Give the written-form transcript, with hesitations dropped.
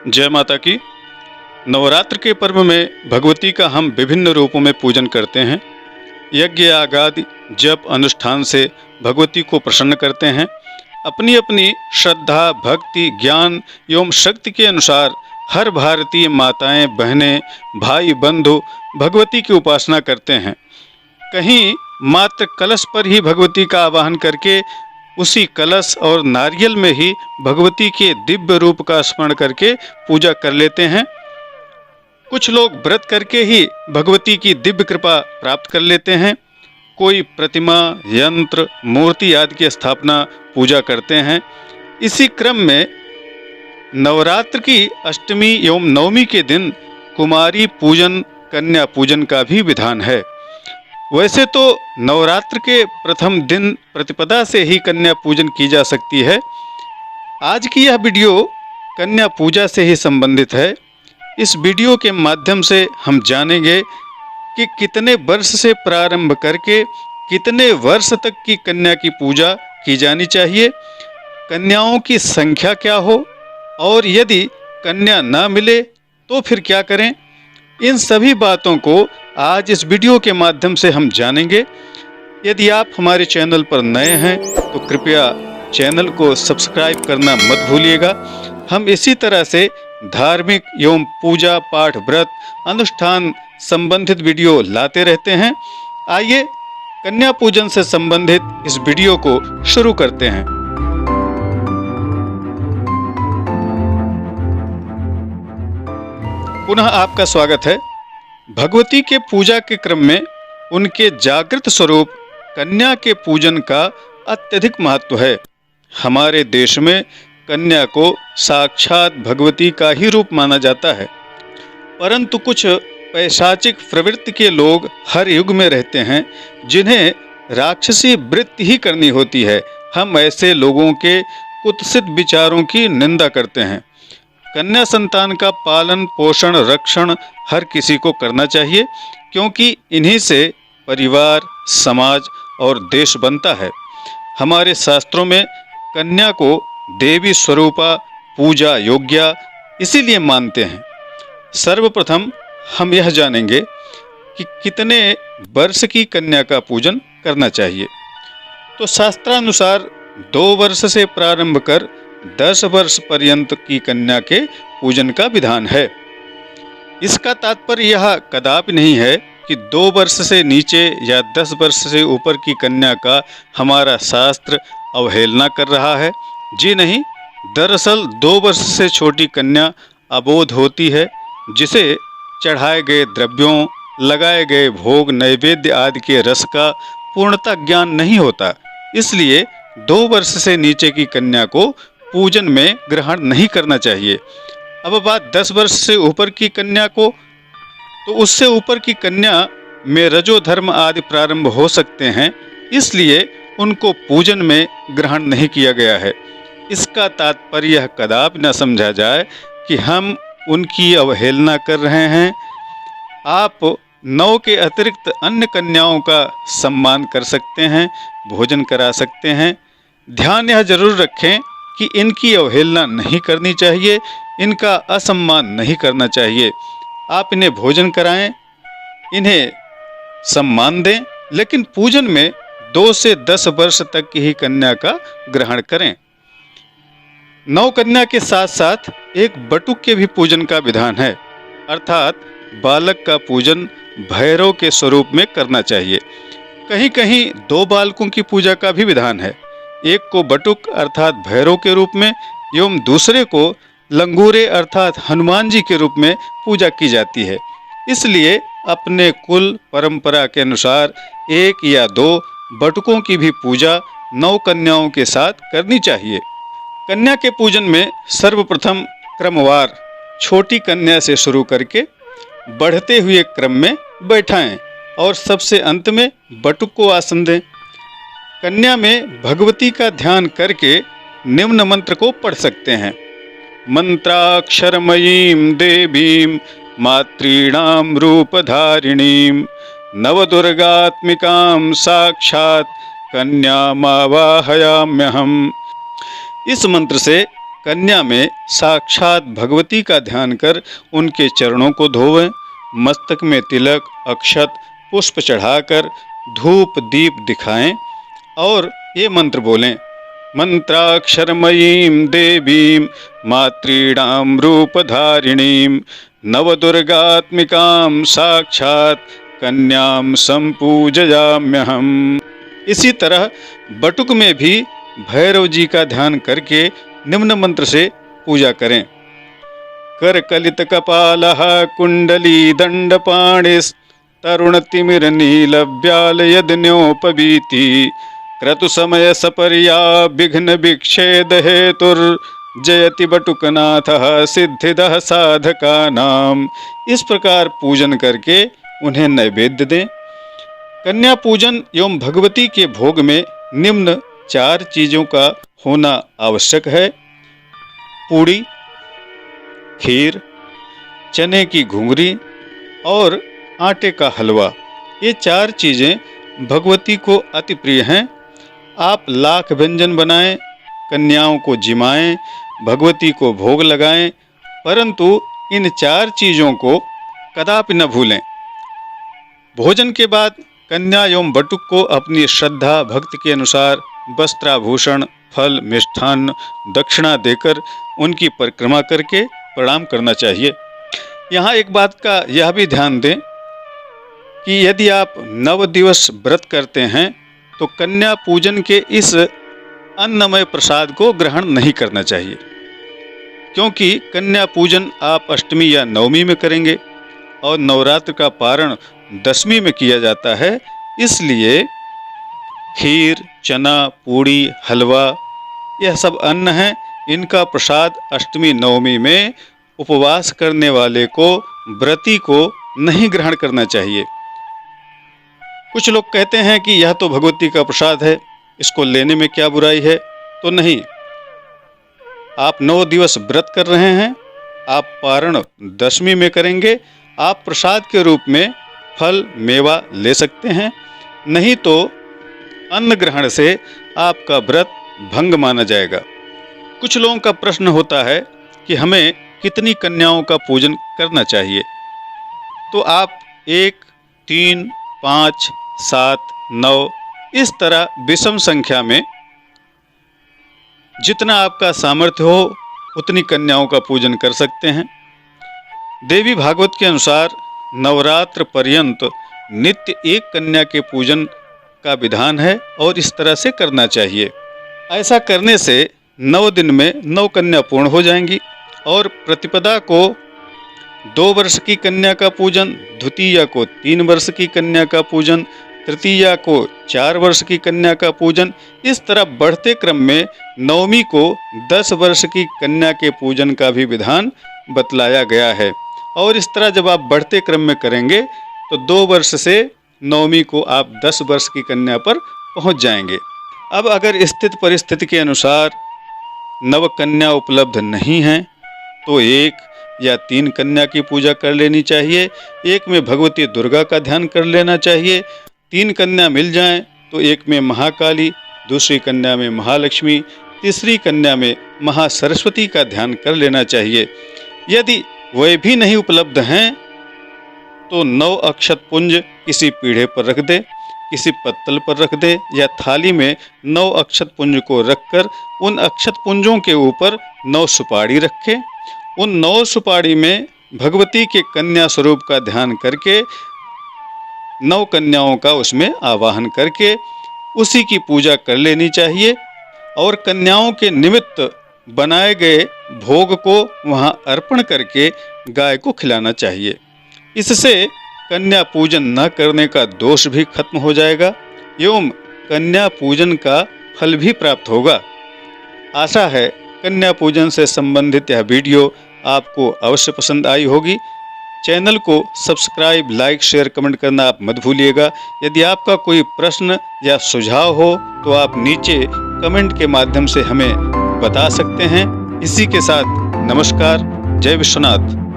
जय माता की। नवरात्र के पर्व में भगवती का हम विभिन्न रूपों में पूजन करते हैं। यज्ञ यागादि जप अनुष्ठान से भगवती को प्रसन्न करते हैं। अपनी अपनी श्रद्धा भक्ति ज्ञान एवं शक्ति के अनुसार हर भारतीय माताएं बहनें भाई बंधु भगवती की उपासना करते हैं। कहीं मात्र कलश पर ही भगवती का आवाहन करके उसी कलश और नारियल में ही भगवती के दिव्य रूप का स्मरण करके पूजा कर लेते हैं। कुछ लोग व्रत करके ही भगवती की दिव्य कृपा प्राप्त कर लेते हैं। कोई प्रतिमा यंत्र मूर्ति आदि की स्थापना पूजा करते हैं। इसी क्रम में नवरात्र की अष्टमी एवं नवमी के दिन कुमारी पूजन कन्या पूजन का भी विधान है। वैसे तो नवरात्र के प्रथम दिन प्रतिपदा से ही कन्या पूजन की जा सकती है। आज की यह वीडियो कन्या पूजा से ही संबंधित है। इस वीडियो के माध्यम से हम जानेंगे कि कितने वर्ष से प्रारंभ करके कितने वर्ष तक की कन्या की पूजा की जानी चाहिए, कन्याओं की संख्या क्या हो और यदि कन्या ना मिले तो फिर क्या करें। इन सभी बातों को आज इस वीडियो के माध्यम से हम जानेंगे। यदि आप हमारे चैनल पर नए हैं तो कृपया चैनल को सब्सक्राइब करना मत भूलिएगा। हम इसी तरह से धार्मिक एवं पूजा पाठ व्रत अनुष्ठान संबंधित वीडियो लाते रहते हैं। आइए कन्या पूजन से संबंधित इस वीडियो को शुरू करते हैं। पुनः आपका स्वागत है। भगवती के पूजा के क्रम में उनके जागृत स्वरूप कन्या के पूजन का अत्यधिक महत्व है। हमारे देश में कन्या को साक्षात भगवती का ही रूप माना जाता है, परंतु कुछ पैशाचिक प्रवृत्ति के लोग हर युग में रहते हैं जिन्हें राक्षसी वृत्ति ही करनी होती है। हम ऐसे लोगों के कुत्सित विचारों की निंदा करते हैं। कन्या संतान का पालन पोषण रक्षण हर किसी को करना चाहिए, क्योंकि इन्हीं से परिवार समाज और देश बनता है। हमारे शास्त्रों में कन्या को देवी स्वरूपा पूजा योग्या इसीलिए मानते हैं। सर्वप्रथम हम यह जानेंगे कि कितने वर्ष की कन्या का पूजन करना चाहिए। तो शास्त्रानुसार 2 वर्ष से प्रारंभ कर 10 वर्ष पर्यंत की कन्या के पूजन का विधान है। इसका तात्पर्य यह कदापि नहीं है कि 2 वर्ष से नीचे या 10 वर्ष से ऊपर की कन्या का हमारा शास्त्र अवहेलना कर रहा है। जी नहीं, दरअसल 2 वर्ष से छोटी कन्या अबोध होती है, जिसे चढ़ाए गए द्रव्यों लगाए गए भोग नैवेद्य आदि के रस का पूर्णतः ज्ञान नहीं होता। इसलिए 2 वर्ष से नीचे की कन्या को पूजन में ग्रहण नहीं करना चाहिए। अब बात 10 वर्ष से ऊपर की कन्या को, तो उससे ऊपर की कन्या में रजो धर्म आदि प्रारंभ हो सकते हैं, इसलिए उनको पूजन में ग्रहण नहीं किया गया है। इसका तात्पर्य यह कदापि न समझा जाए कि हम उनकी अवहेलना कर रहे हैं। आप 9 के अतिरिक्त अन्य कन्याओं का सम्मान कर सकते हैं, भोजन करा सकते हैं। ध्यान यह जरूर रखें कि इनकी अवहेलना नहीं करनी चाहिए, इनका असम्मान नहीं करना चाहिए। आप इन्हें भोजन कराएं, इन्हें सम्मान दें, लेकिन पूजन में 2 से 10 वर्ष तक की ही कन्या का ग्रहण करें। 9 कन्या के साथ साथ एक बटुक के भी पूजन का विधान है, अर्थात बालक का पूजन भैरव के स्वरूप में करना चाहिए। कहीं कहीं 2 बालकों की पूजा का भी विधान है। एक को बटुक अर्थात भैरव के रूप में एवं दूसरे को लंगूरे अर्थात हनुमान जी के रूप में पूजा की जाती है। इसलिए अपने कुल परंपरा के अनुसार 1 या 2 बटुकों की भी पूजा 9 कन्याओं के साथ करनी चाहिए। कन्या के पूजन में सर्वप्रथम क्रमवार छोटी कन्या से शुरू करके बढ़ते हुए क्रम में बैठाएं और सबसे अंत में बटुक को आसन दें। कन्या में भगवती का ध्यान करके निम्न मंत्र को पढ़ सकते हैं। मंत्राक्षरमयीं देवीं मातृणां रूपधारिणीं नवदुर्गात्मिकां साक्षात् कन्यामावाहयाम्यहम्। इस मंत्र से कन्या में साक्षात भगवती का ध्यान कर उनके चरणों को धोवें, मस्तक में तिलक, अक्षत, पुष्प चढ़ाकर धूप दीप दिखाएं और ये मंत्र बोलें। मंत्राक्षरमयीं देवीं मातृणां रूपधारिणीं नवदुर्गात्मिकां साक्षात कन्यां संपूजयाम्यहम्। इसी तरह बटुक में भी भैरव जी का ध्यान करके निम्न मंत्र से पूजा करें। करकलित कपालः कुंडली दंडपाणिस् तरुणतिमिर नीलव्याल यज्ञोपवीति क्रतु समय सपर्या विघ्न विक्षेद हेतुर जयति बटुकनाथः सिद्धिदः साधकानाम। इस प्रकार पूजन करके उन्हें नैवेद्य दें। कन्या पूजन एवं भगवती के भोग में निम्न 4 चीज़ों का होना आवश्यक है। पूड़ी, खीर, चने की घुंघरी और आटे का हलवा। ये 4 चीज़ें भगवती को अति प्रिय हैं। आप लाख व्यंजन बनाएं, कन्याओं को जिमाएं, भगवती को भोग लगाएं, परंतु इन 4 चीज़ों को कदापि न भूलें। भोजन के बाद कन्या एवं बटुक को अपनी श्रद्धा भक्ति के अनुसार वस्त्राभूषण, फल, मिष्ठान्न, दक्षिणा देकर उनकी परिक्रमा करके प्रणाम करना चाहिए। यहाँ एक बात का यह भी ध्यान दें कि यदि आप 9 दिवस व्रत करते हैं तो कन्या पूजन के इस अन्नमय प्रसाद को ग्रहण नहीं करना चाहिए, क्योंकि कन्या पूजन आप अष्टमी या नवमी में करेंगे और नवरात्र का पारण दशमी में किया जाता है। इसलिए खीर, चना, पूड़ी, हलवा यह सब अन्न हैं। इनका प्रसाद अष्टमी नवमी में उपवास करने वाले को, व्रती को नहीं ग्रहण करना चाहिए। कुछ लोग कहते हैं कि यह तो भगवती का प्रसाद है, इसको लेने में क्या बुराई है। तो नहीं, आप 9 दिवस व्रत कर रहे हैं, आप पारण दशमी में करेंगे, आप प्रसाद के रूप में फल मेवा ले सकते हैं, नहीं तो अन्न ग्रहण से आपका व्रत भंग माना जाएगा। कुछ लोगों का प्रश्न होता है कि हमें कितनी कन्याओं का पूजन करना चाहिए। तो आप 1, 3, 5, 7, 9 इस तरह विषम संख्या में जितना आपका सामर्थ्य हो उतनी कन्याओं का पूजन कर सकते हैं। देवी भागवत के अनुसार नवरात्र पर्यंत नित्य एक कन्या के पूजन का विधान है और इस तरह से करना चाहिए। ऐसा करने से 9 दिन में 9 कन्या पूर्ण हो जाएंगी और प्रतिपदा को 2 वर्ष की कन्या का पूजन, द्वितीया को 3 वर्ष की कन्या का पूजन, तृतीया को 4 वर्ष की कन्या का पूजन, इस तरह बढ़ते क्रम में नवमी को 10 वर्ष की कन्या के पूजन का भी विधान बतलाया गया है। और इस तरह जब आप बढ़ते क्रम में करेंगे तो 2 वर्ष से नवमी को आप 10 वर्ष की कन्या पर पहुंच जाएंगे। अब अगर स्थित परिस्थिति के अनुसार नव कन्या उपलब्ध नहीं हैं तो 1 या 3 कन्या की पूजा कर लेनी चाहिए। एक में भगवती दुर्गा का ध्यान कर लेना चाहिए। 3 कन्या मिल जाएं तो एक में महाकाली, दूसरी कन्या में महालक्ष्मी, तीसरी कन्या में महासरस्वती का ध्यान कर लेना चाहिए। यदि वे भी नहीं उपलब्ध हैं तो 9 अक्षत पुंज किसी पीढ़े पर रख दे, किसी पत्तल पर रख दे या थाली में 9 अक्षत पुंज को रखकर उन अक्षत पुंजों के ऊपर 9 सुपारी रखे। उन 9 सुपारी में भगवती के कन्या स्वरूप का ध्यान करके 9 कन्याओं का उसमें आवाहन करके उसी की पूजा कर लेनी चाहिए और कन्याओं के निमित्त बनाए गए भोग को वहां अर्पण करके गाय को खिलाना चाहिए। इससे कन्या पूजन न करने का दोष भी खत्म हो जाएगा एवं कन्या पूजन का फल भी प्राप्त होगा। आशा है कन्या पूजन से संबंधित यह वीडियो आपको अवश्य पसंद आई होगी। चैनल को सब्सक्राइब, लाइक, शेयर, कमेंट करना आप मत भूलिएगा। यदि आपका कोई प्रश्न या सुझाव हो तो आप नीचे कमेंट के माध्यम से हमें बता सकते हैं। इसी के साथ नमस्कार, जय विश्वनाथ।